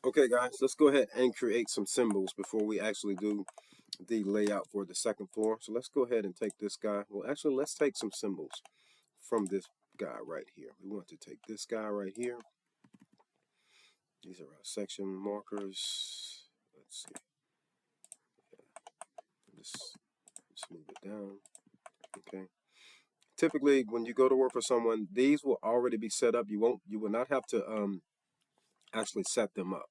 Okay guys, let's go ahead and create some symbols before we actually do the layout for the second floor. So let's go ahead and take this guy. Well, actually, let's take some symbols from this guy right here. We want to take this guy right here. These are our section markers. Let's see. Let's move it down. Okay. Typically, when you go to work for someone, these will already be set up. You will not have to actually set them up.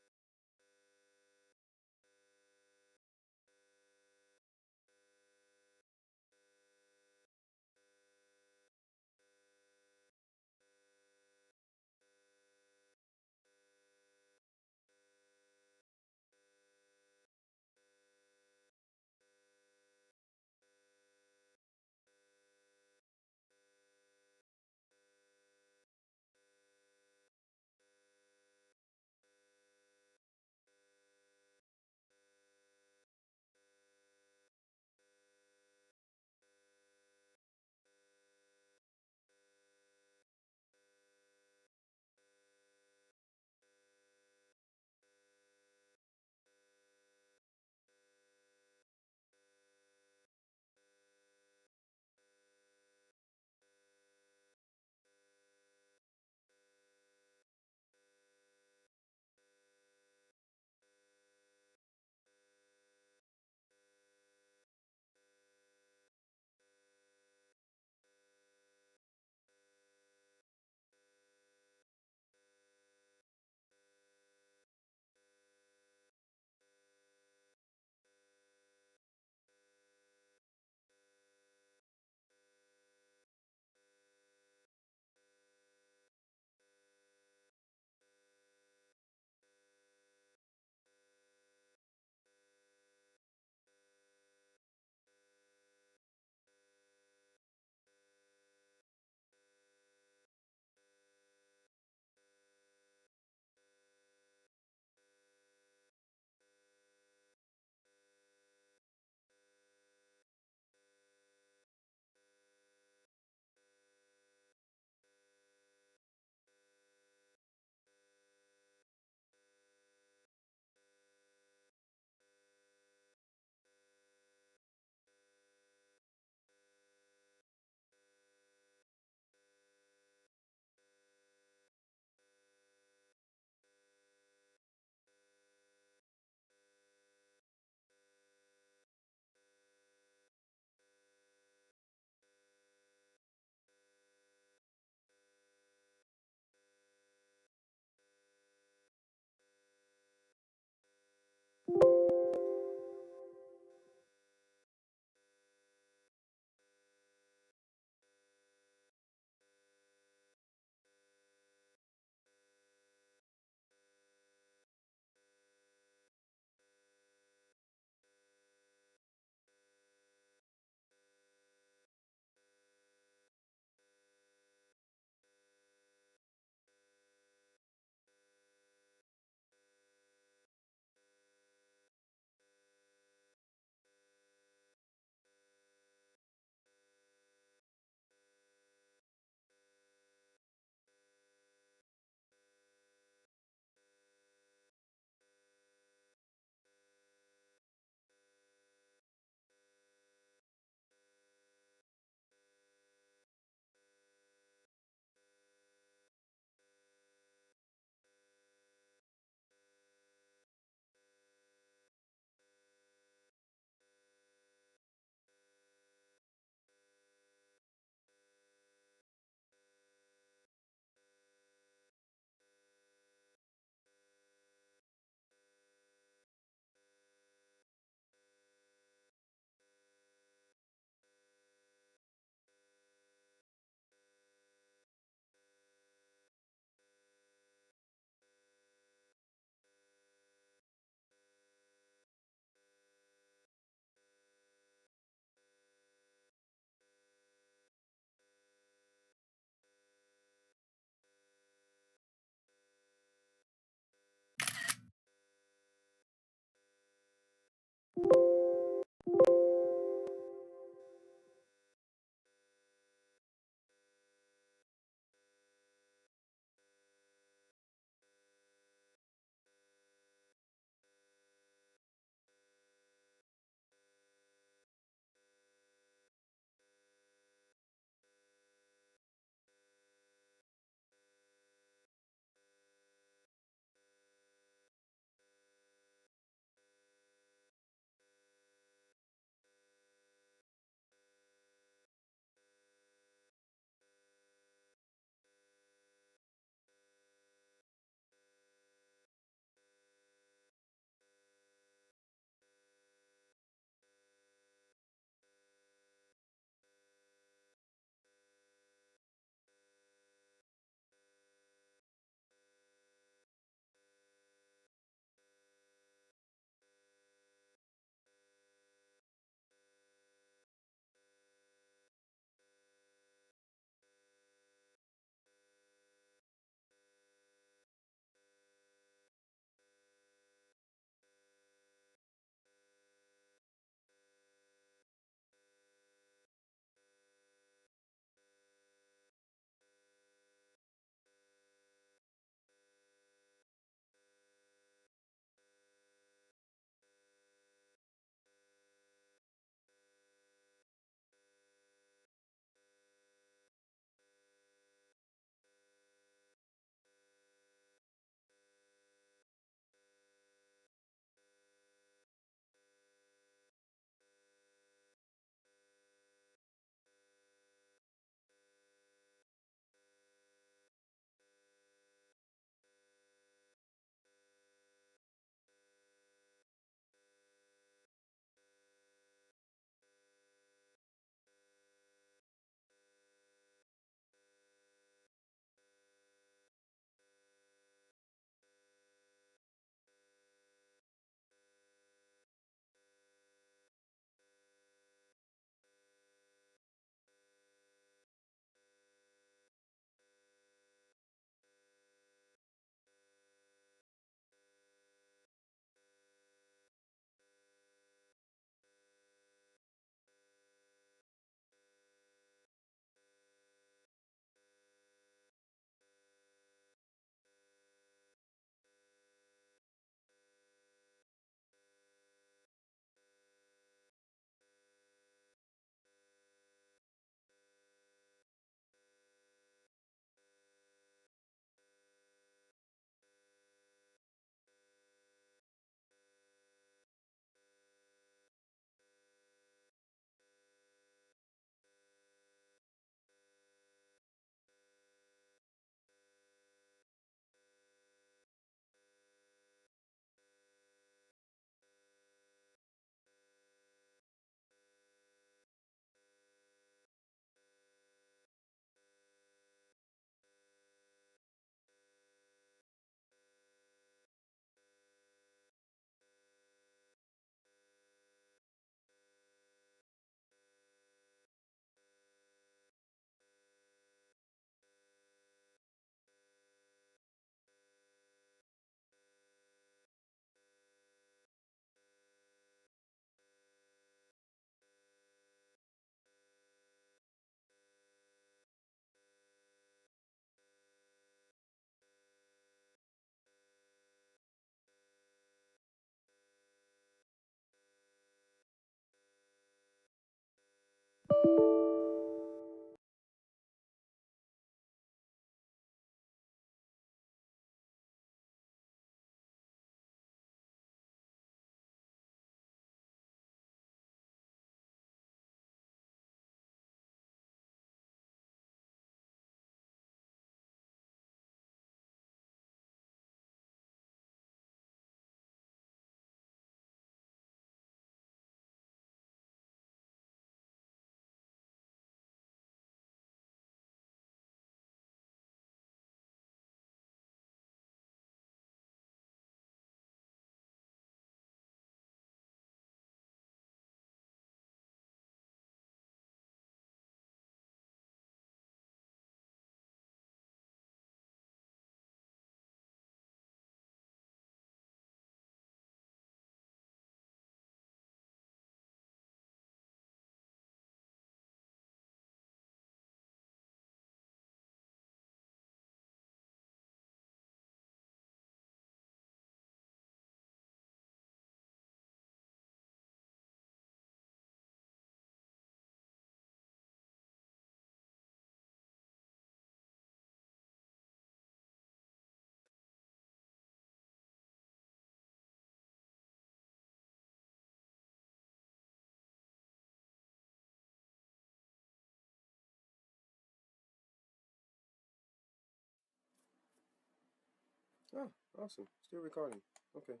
Oh, awesome. Still recording. Okay.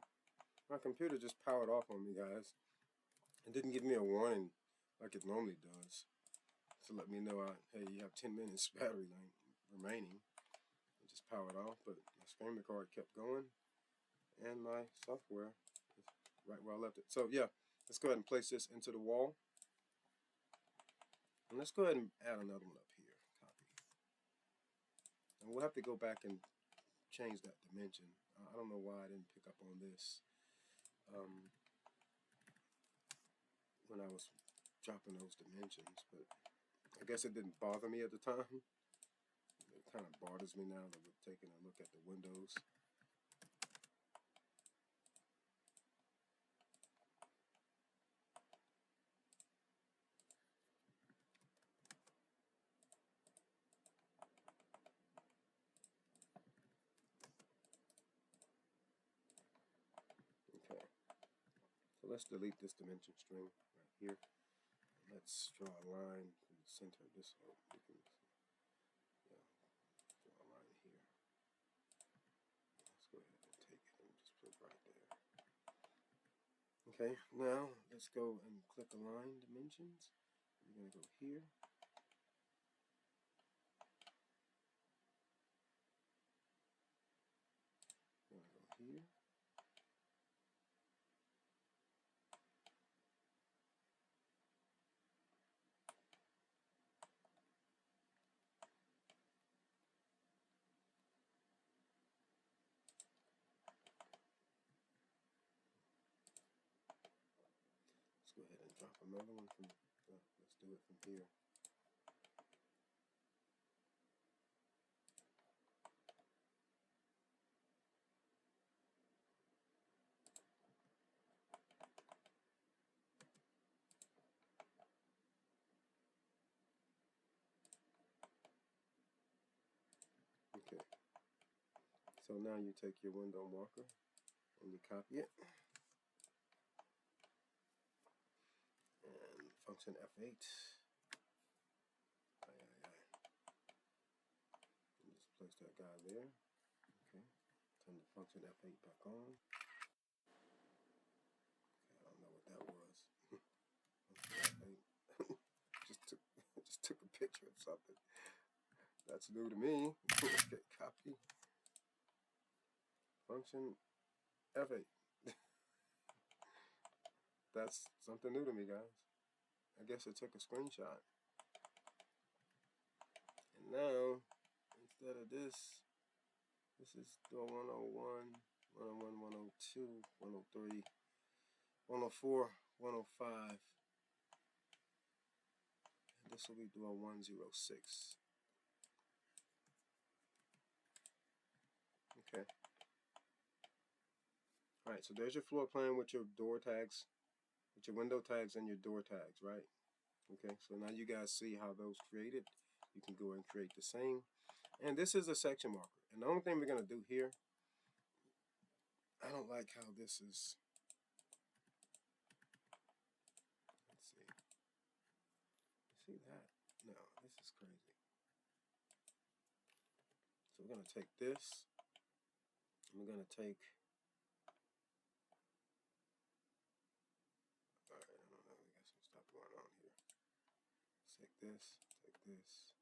My computer just powered off on me, guys. It didn't give me a warning like it normally does to let me know, hey, you have 10 minutes battery remaining. It just powered off, but my screen record kept going, and my software is right where I left it. So yeah, let's go ahead and place this into the wall. And let's go ahead and add another one up here. Copy. And we'll have to go back and change that dimension. I don't know why I didn't pick up on this when I was dropping those dimensions, but I guess it didn't bother me at the time. It kind of bothers me now that we're taking a look at the windows. Okay, so let's delete this dimension string right here. Let's draw a line from the center of this hole. We can, draw a line here. Let's go ahead and take it and just put it right there. Okay, now let's go and click Align Dimensions. We're going to go here. We're going to go here. Let's go ahead and drop another one from, let's do it from here. Okay, so now you take your window marker and you copy it. And function F8. And just place that guy there. Okay, turn the function F8 back on. Okay, I don't know what that was. F8. just took a picture of something. That's new to me. Okay, copy. Function F8. That's something new to me, guys. I guess I took a screenshot. And now, instead of this is door 101, 101, 102, 103, 104, 105. And this will be door 106. Okay. Alright, so there's your floor plan with your door tags, with your window tags and your door tags, right? Okay, so now you guys see how those created. You can go and create the same. And this is a section marker. And the only thing we're going to do here, I don't like how this is. Let's see. You see that? No, this is crazy. So we're going to take this. And we're going to take. Alright, I don't know. We got some stuff going on here. Let's take this. Take this.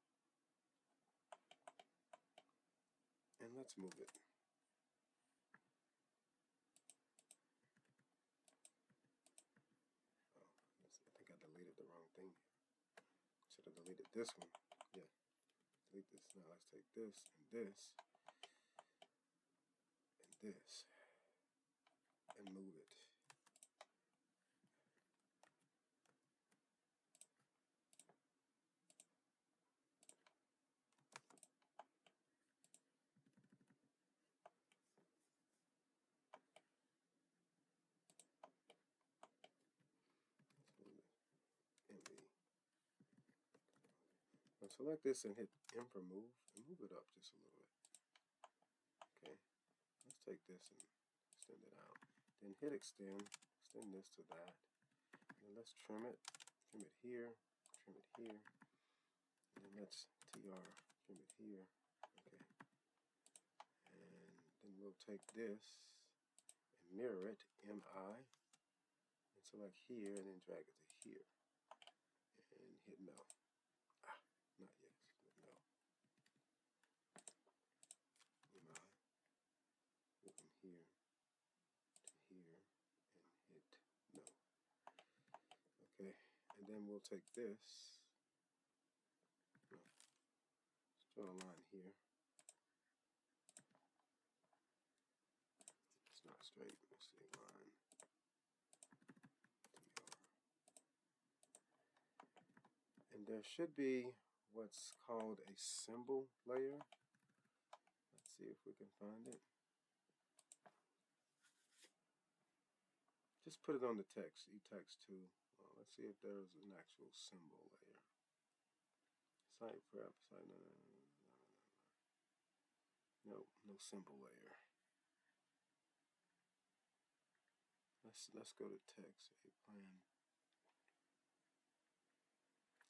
And let's move it. Oh, I think I deleted the wrong thing. Should have deleted this one. Yeah. Delete this. Now let's take this and this and this and move it. Now select this and hit M for move and move it up just a little bit. Okay, let's take this and extend it out. Then hit extend this to that. And let's trim it here, trim it here. And then let's trim it here. Okay. And then we'll take this and mirror it, MI, and select here, and then drag it to here, and hit no. Not yet. No. MI. Go from here to here, and hit no. Okay, and then we'll take this. No. Let's draw a line here. It's not straight. Let's see, line. And there should be what's called a symbol layer. Let's see if we can find it. Just put it on the text, eText2. Let's see if there's an actual symbol layer. Site prep, site, no symbol layer. Let's go to text, a plan.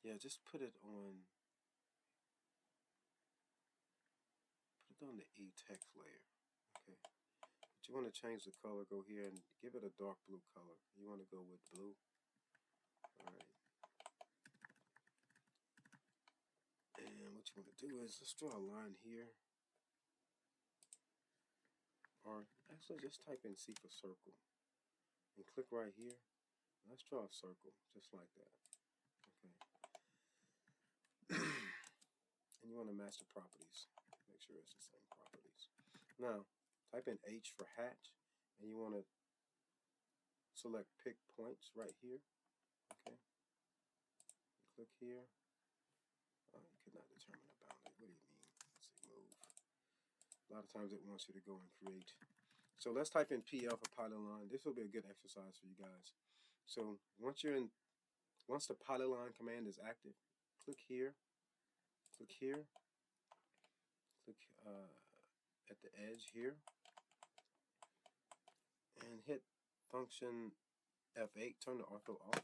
Yeah, just put it on the eText layer. Okay. But you want to change the color, go here and give it a dark blue color. You want to go with blue. Alright. And what you want to do is let's draw a line here. Or actually just type in C for circle. And click right here. Let's draw a circle, just like that. Okay. And you want to match the properties. Make sure it's the same properties. Now, type in H for hatch, and you want to select pick points right here. Okay. Click here. Oh, you could not determine a boundary. What do you mean? Let's see, move. A lot of times it wants you to go and create. So let's type in PL for polyline. This will be a good exercise for you guys. So once the polyline command is active, click here, click here, click at the edge here, and hit function F8. Turn the ortho off.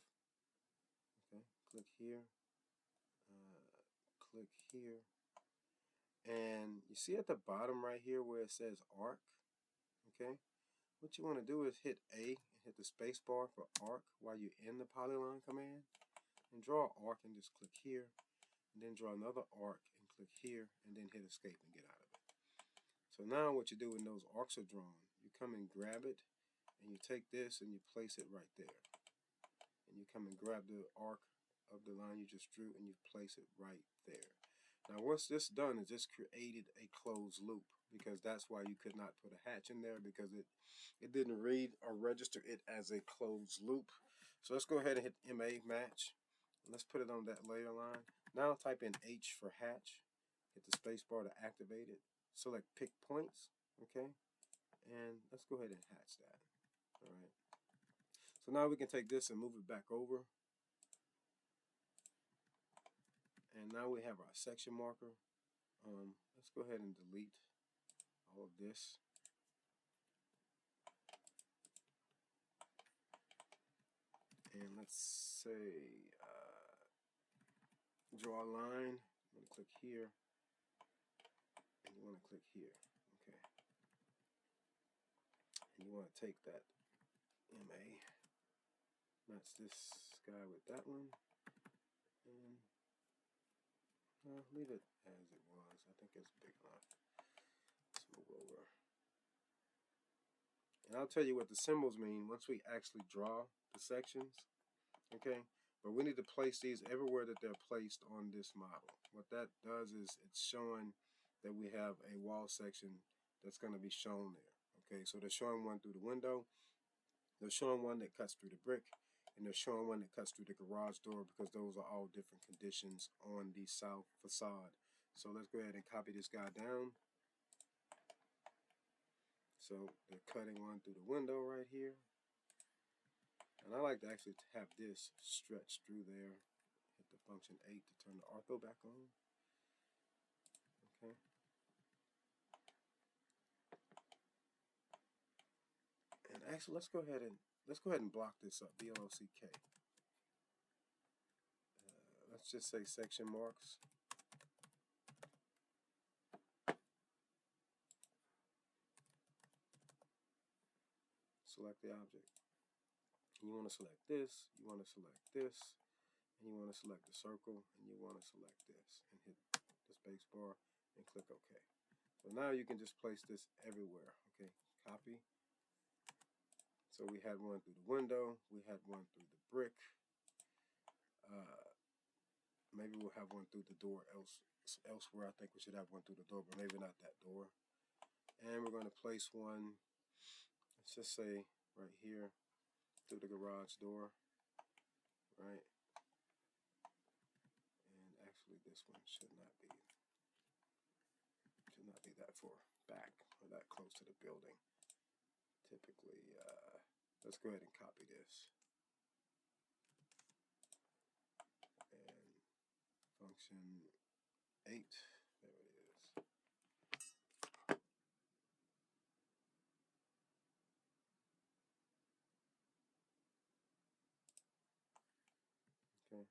Okay, click here, click here, and you see at the bottom right here where it says arc. Okay, what you want to do is hit A and hit the space bar for arc while you're in the polyline command, and draw an arc and just click here, and then draw another arc and click here, and then hit escape and get out of it. So now what you do when those arcs are drawn, you come and grab it, and you take this and you place it right there. And you come and grab the arc of the line you just drew and you place it right there. Now what's this done is just created a closed loop, because that's why you could not put a hatch in there, because it didn't read or register it as a closed loop. So let's go ahead and hit MA match. Let's put it on that layer line. Now type in H for hatch. Hit the space bar to activate it. Select pick points. Okay. And let's go ahead and hatch that. Alright. So now we can take this and move it back over. And now we have our section marker. Let's go ahead and delete all of this. And let's say draw a line. I'm going to click here. And you want to click here. Okay. And you want to take that MA, match this guy with that one, and leave it as it was. I think it's big enough. Let's move over. And I'll tell you what the symbols mean once we actually draw the sections. Okay, but we need to place these everywhere that they're placed on this model. What that does is it's showing that we have a wall section that's going to be shown there. Okay, so they're showing one through the window, they're showing one that cuts through the brick, and they're showing one that cuts through the garage door, because those are all different conditions on the south facade. So let's go ahead and copy this guy down. So they're cutting one through the window right here. And I like to actually have this stretch through there. Hit the function 8 to turn the ortho back on. Okay. And actually, let's go ahead and block this up. BLOCK. Let's just say section marks. select the object. And you want to select this, you want to select this, and you want to select the circle, and you want to select this, and hit the space bar and click OK. So now you can just place this everywhere. Okay, copy. So we had one through the window, we had one through the brick. Maybe we'll have one through the door elsewhere. I think we should have one through the door, but maybe not that door. And we're going to place one, let's just say right here, through the garage door, right? And actually this one should not be that far back or that close to the building. Typically, let's go ahead and copy this. And function 8, there it is. Okay,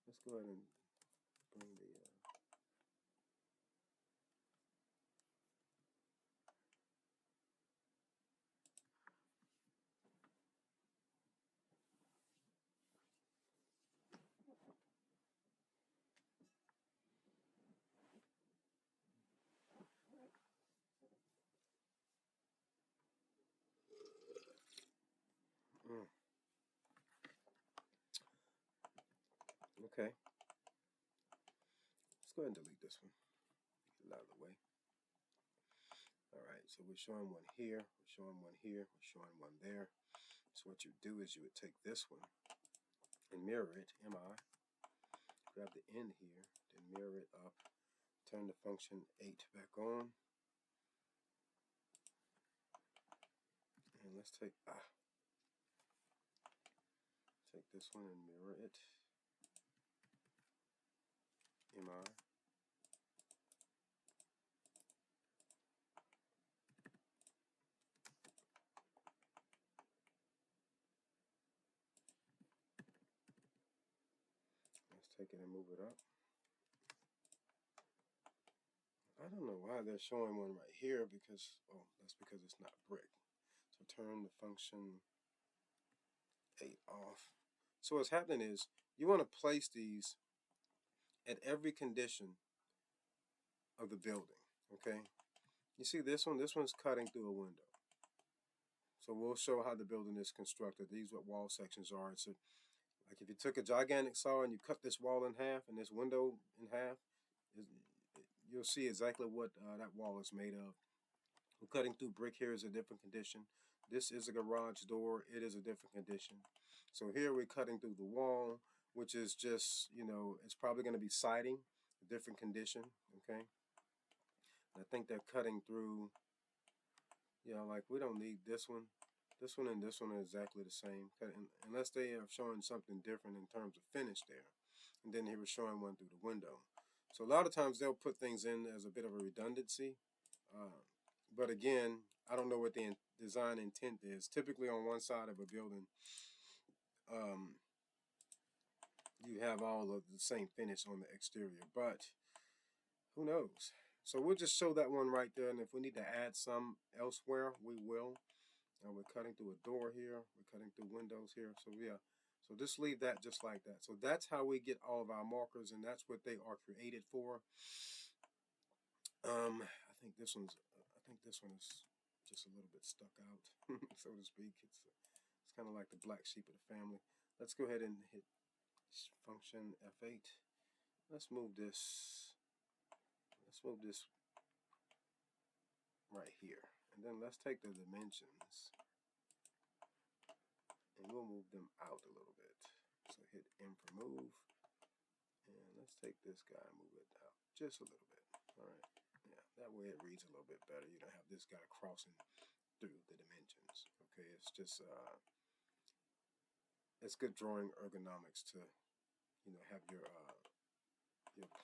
let's go ahead and bring the okay. Let's go ahead and delete this one. Get it out of the way. Alright, so we're showing one here, we're showing one here, we're showing one there. So what you do is you would take this one and mirror it, MI, grab the end here, then mirror it up, turn the function 8 back on, and let's take this one and mirror it, MI, let's take it and move it up. I don't know why they're showing one right here, because, oh, that's because it's not brick. So turn the function 8 off. So what's happening is you want to place these at every condition of the building, okay? You see this one? This one's cutting through a window. So we'll show how the building is constructed. These are what wall sections are. So like if you took a gigantic saw and you cut this wall in half and this window in half, you'll see exactly what that wall is made of. We're cutting through brick here is a different condition. This is a garage door. It is a different condition. So here we're cutting through the wall, which is just, you know, it's probably going to be siding, a different condition, okay? And I think they're cutting through, you know, like we don't need this one. This one and this one are exactly the same, unless they are showing something different in terms of finish there. And then he was showing one through the window. So a lot of times they'll put things in as a bit of a redundancy. But again, I don't know what the design intent is. Typically on one side of a building, you have all of the same finish on the exterior, but who knows? So we'll just show that one right there, and if we need to add some elsewhere, we will. We're cutting through a door here. We're cutting through windows here. So yeah, so just leave that just like that. So that's how we get all of our markers, and that's what they are created for. I think this one is just a little bit stuck out, so to speak. It's kind of like the black sheep of the family. Let's go ahead and hit function F8. Let's move this right here, and then let's take the dimensions and we'll move them out a little bit. So hit M for move, and let's take this guy and move it out just a little bit. All right, yeah, that way it reads a little bit better. You don't have this guy crossing through the dimensions. Okay, it's just it's good drawing ergonomics to, you know, have your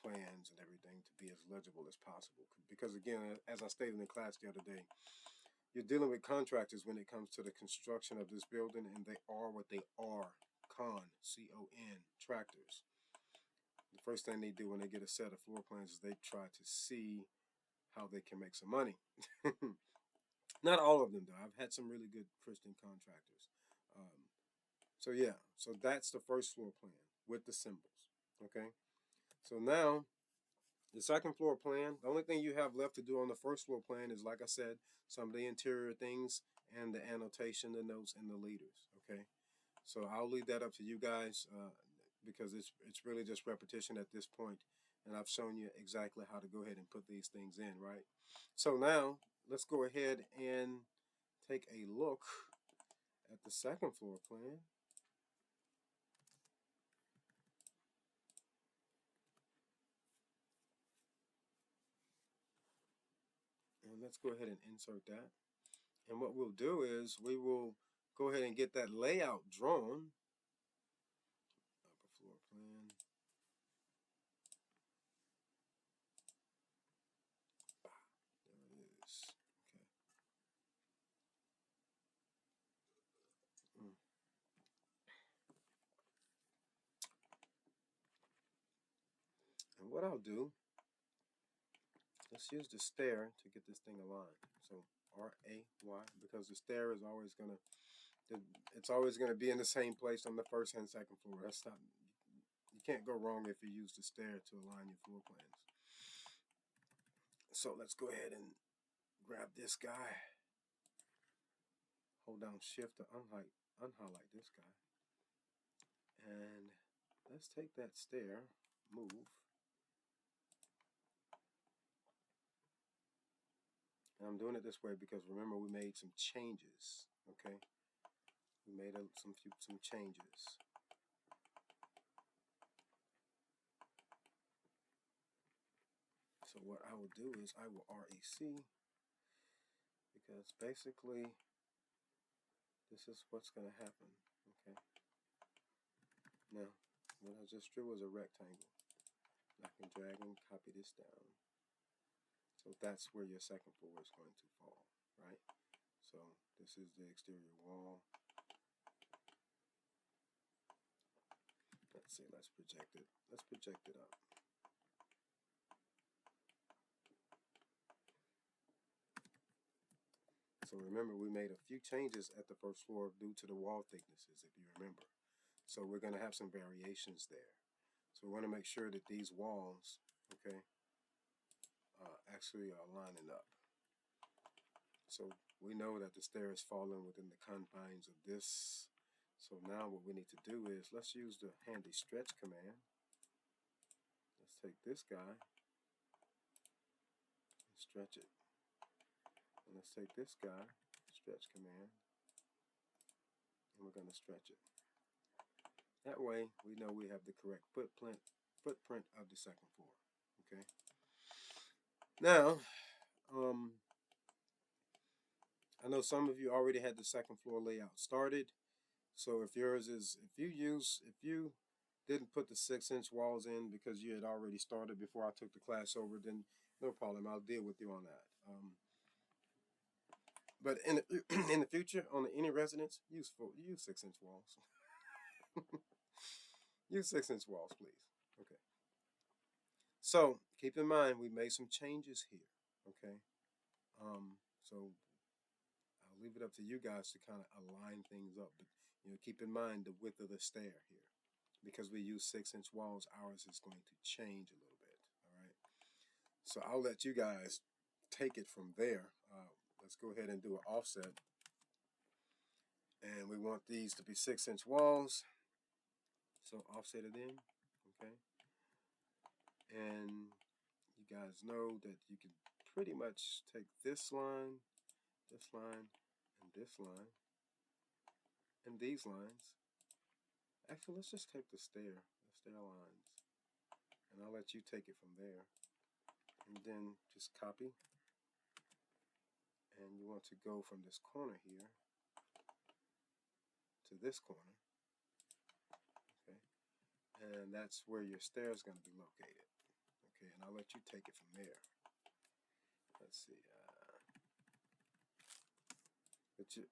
plans and everything to be as legible as possible. Because again, as I stated in class the other day, you're dealing with contractors when it comes to the construction of this building, and they are what they are. C-O-N, tractors. The first thing they do when they get a set of floor plans is they try to see how they can make some money. Not all of them though. I've had some really good Christian contractors. So yeah, so that's the first floor plan with the symbols. Okay. So now the second floor plan, the only thing you have left to do on the first floor plan is, like I said, some of the interior things and the annotation, the notes, and the leaders. Okay. So I'll leave that up to you guys because it's really just repetition at this point, and I've shown you exactly how to go ahead and put these things in, right? So now let's go ahead and take a look at the second floor plan. And let's go ahead and insert that. And what we'll do is we will go ahead and get that layout drawn. Upper floor plan. There it is. Okay. And what I'll do, let's use the stair to get this thing aligned. So R-A-Y, because the stair is always gonna, it's always gonna be in the same place on the first and second floor. That's not, you can't go wrong if you use the stair to align your floor plans. So let's go ahead and grab this guy. Hold down Shift to unhighlight this guy. And let's take that stair, move. And I'm doing it this way because remember we made some changes, okay? We made some changes. So what I will do is I will REC because basically this is what's going to happen, okay? Now, what I just drew was a rectangle. I can drag and copy this down. So that's where your second floor is going to fall, right? So this is the exterior wall. Let's see, let's project it. Let's project it up. So remember, we made a few changes at the first floor due to the wall thicknesses, if you remember. So we're going to have some variations there. So we want to make sure that these walls, okay, actually are lining up. So we know that the stair is falling within the confines of this. So now what we need to do is, let's use the handy stretch command. Let's take this guy and stretch it. And let's take this guy, stretch command, and we're going to stretch it. That way we know we have the correct footprint of the second floor. Okay. Now, I know some of you already had the second floor layout started. So if you didn't put the 6-inch walls in because you had already started before I took the class over, then no problem. I'll deal with you on that. But in the future, on any residence, use 6-inch walls. Use 6-inch walls, please. Okay. So keep in mind we made some changes here. Okay. So I'll leave it up to you guys to kind of align things up. But keep in mind the width of the stair here. Because we use 6-inch walls, ours is going to change a little bit. All right. So I'll let you guys take it from there. Let's go ahead and do an offset. And we want these to be 6-inch walls. So offset it in. Okay. And you guys know that you can pretty much take this line, and this line, and these lines. Actually, let's just take the stair lines, and I'll let you take it from there. And then just copy. And you want to go from this corner here to this corner. Okay. And that's where your stair is going to be located. Okay, and I'll let you take it from there. Let's see. What's this?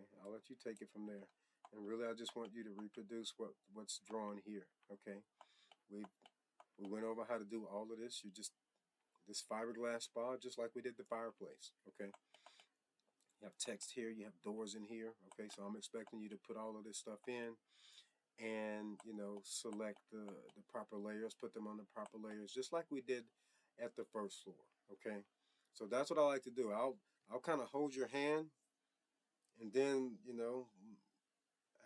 Okay, I'll let you take it from there. And really, I just want you to reproduce what's drawn here. Okay, we went over how to do all of this. You just this fiberglass spa, just like we did the fireplace. Okay, you have text here, you have doors in here. Okay, so I'm expecting you to put all of this stuff in, and select the proper layers, put them on the proper layers, just like we did at the first floor. Okay, so that's what I like to do. I'll kind of hold your hand, and then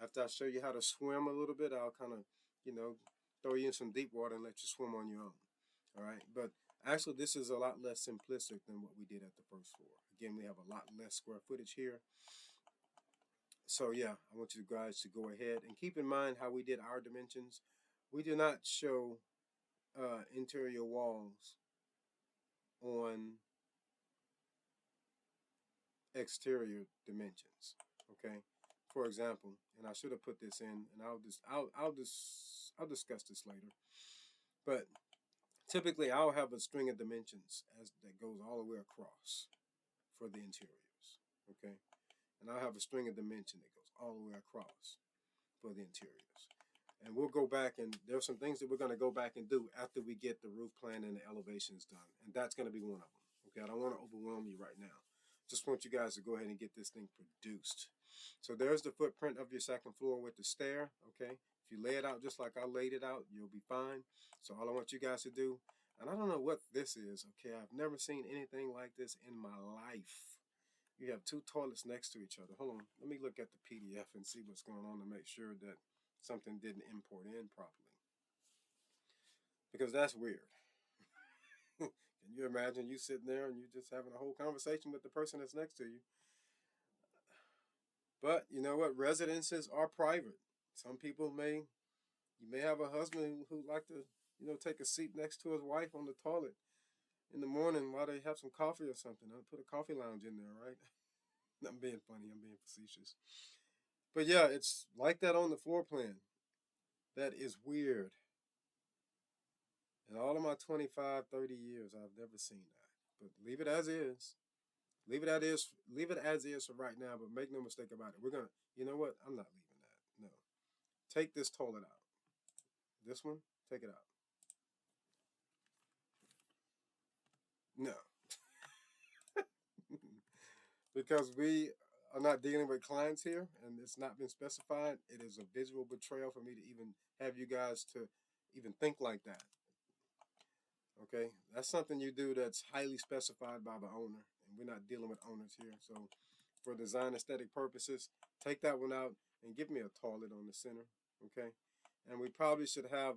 after I show you how to swim a little bit, I'll kind of throw you in some deep water and let you swim on your own. All right, but actually this is a lot less simplistic than what we did at the first floor. Again, we have a lot less square footage here. So yeah, I want you guys to go ahead and keep in mind how we did our dimensions. We do not show interior walls on exterior dimensions. Okay, for example, and I should have put this in, and I'll discuss this later. But typically, I'll have a string of dimensions that goes all the way across for the interiors. Okay, and I'll have a string of dimension that goes all the way across for the interiors. And we'll go back, and there's some things that we're going to go back and do after we get the roof plan and the elevations done. And that's going to be one of them. Okay, I don't want to overwhelm you right now. Just want you guys to go ahead and get this thing produced. So there's the footprint of your second floor with the stair. Okay, if you lay it out just like I laid it out, you'll be fine. So all I want you guys to do, and I don't know what this is. Okay, I've never seen anything like this in my life. You have two toilets next to each other. Hold on, let me look at the PDF and see what's going on to make sure that something didn't import in properly, because that's weird. Can you imagine you sitting there and you just having a whole conversation with the person that's next to you? But you know what? Residences are private. Some people you may have a husband who like to, take a seat next to his wife on the toilet in the morning while they have some coffee or something. I'll put a coffee lounge in there, right? I'm being funny. I'm being facetious. But yeah, it's like that on the floor plan. That is weird. In all of my 25, 30 years, I've never seen that. But leave it as is. Leave it as is. Leave it as is for right now. But make no mistake about it. We're gonna. You know what? I'm not leaving that. No. Take this toilet out. This one. Take it out. No. Because we are not dealing with clients here, and it's not been specified. It is a visual betrayal for me to even have you guys to even think like that. Okay, that's something you do that's highly specified by the owner, and we're not dealing with owners here. So, for design aesthetic purposes, take that one out and give me a toilet on the center. Okay, and we probably should have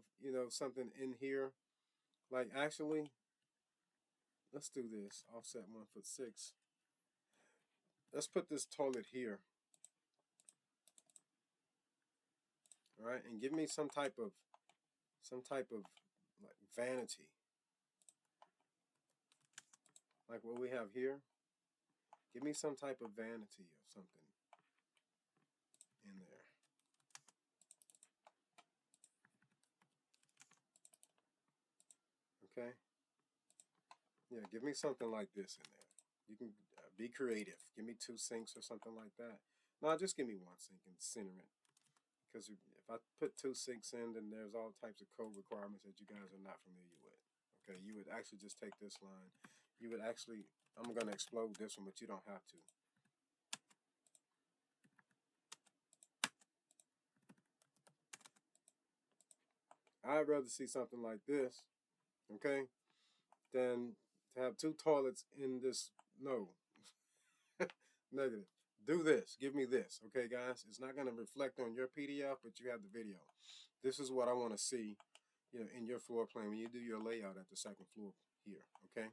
something in here. Like actually, let's do this. Offset 1'6". Let's put this toilet here. All right, and give me some type of like vanity, like what we have here. Give me some type of vanity or something in there. Okay. Yeah, give me something like this in there. You can be creative. Give me 2 sinks or something like that. No, just give me 1 sink and center it. Because if I put 2 sinks in, then there's all types of code requirements that you guys are not familiar with. Okay, you would actually just take this line. You would actually, I'm going to explode this one, but you don't have to. I'd rather see something like this, okay, than to have 2 toilets in this. No. Negative. Do this. Give me this. Okay, guys? It's not going to reflect on your PDF, but you have the video. This is what I want to see, in your floor plan when you do your layout at the second floor here. Okay?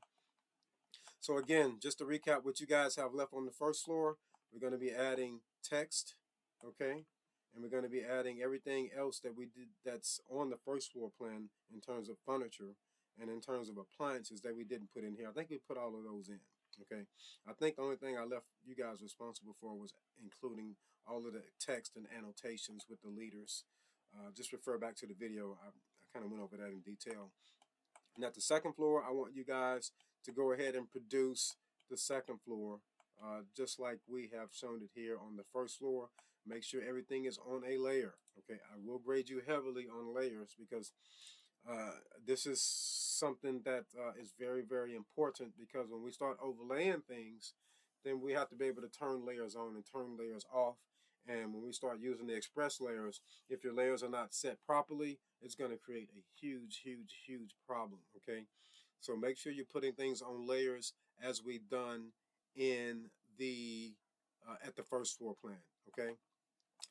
So again, just to recap what you guys have left on the first floor, we're going to be adding text, okay? And we're going to be adding everything else that we did that's on the first floor plan in terms of furniture and in terms of appliances that we didn't put in here. I think we put all of those in, okay? I think the only thing I left you guys responsible for was including all of the text and annotations with the leaders. Just refer back to the video. I kind of went over that in detail. And at the second floor, I want you guys to go ahead and produce the second floor just like we have shown it here on the first floor. Make sure everything is on a layer. Okay, I will grade you heavily on layers because this is something that is very, very important, because when we start overlaying things, then we have to be able to turn layers on and turn layers off. And when we start using the express layers, if your layers are not set properly, it's going to create a huge, huge, huge problem. Okay, so make sure you're putting things on layers as we've done in the at the first floor plan. Okay,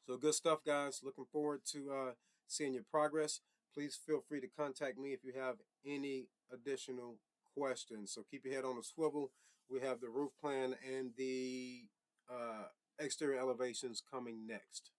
so good stuff, guys. Looking forward to seeing your progress. Please feel free to contact me if you have any additional questions. So keep your head on a swivel. We have the roof plan and the exterior elevations coming next.